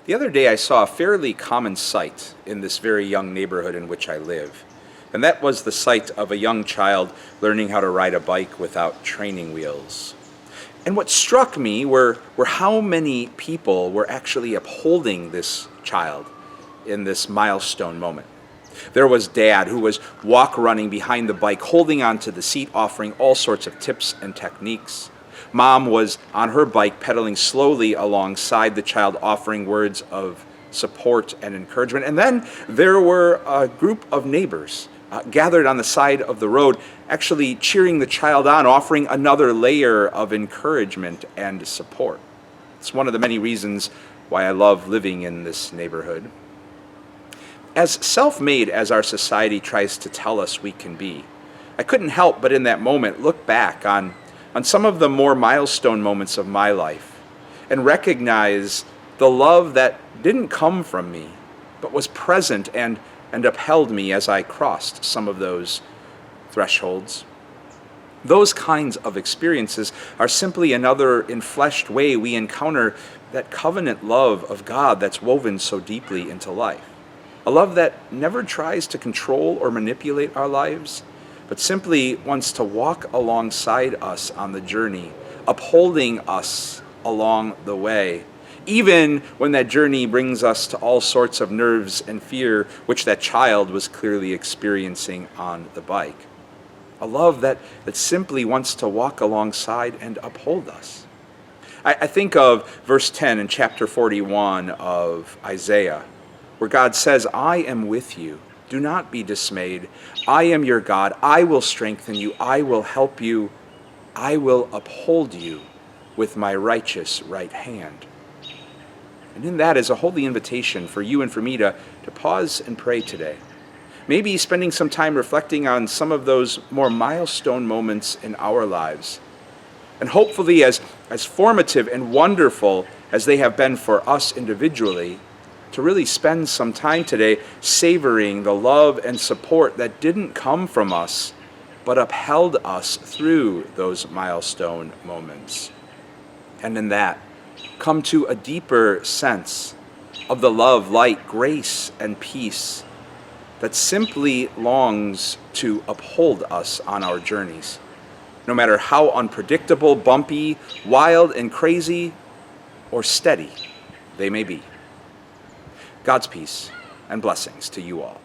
The other day I saw a fairly common sight in this very young neighborhood in which I live, and that was the sight of a young child learning how to ride a bike without training wheels. And what struck me were how many people were actually upholding this child in this milestone moment. There was Dad, who was walk running behind the bike, holding onto the seat, offering all sorts of tips and techniques. Mom was on her bike, pedaling slowly alongside the child, offering words of support and encouragement. And then there were a group of neighbors gathered on the side of the road, actually cheering the child on, offering another layer of encouragement and support. It's one of the many reasons why I love living in this neighborhood. As self-made as our society tries to tell us we can be, I couldn't help but in that moment look back on some of the more milestone moments of my life and recognize the love that didn't come from me, but was present and upheld me as I crossed some of those thresholds. Those kinds of experiences are simply another enfleshed way we encounter that covenant love of God that's woven so deeply into life. A love that never tries to control or manipulate our lives, but simply wants to walk alongside us on the journey, upholding us along the way, even when that journey brings us to all sorts of nerves and fear, which that child was clearly experiencing on the bike. A love that simply wants to walk alongside and uphold us. I think of verse 10 in chapter 41 of Isaiah, where God says, "I am with you. Do not be dismayed. I am your God. I will strengthen you. I will help you. I will uphold you with my righteous right hand." And in that is a holy invitation for you and for me to pause and pray today. Maybe spending some time reflecting on some of those more milestone moments in our lives. And hopefully as formative and wonderful as they have been for us individually, to really spend some time today savoring the love and support that didn't come from us, but upheld us through those milestone moments. And in that, come to a deeper sense of the love, light, grace, and peace that simply longs to uphold us on our journeys, no matter how unpredictable, bumpy, wild, and crazy, or steady they may be. God's peace and blessings to you all.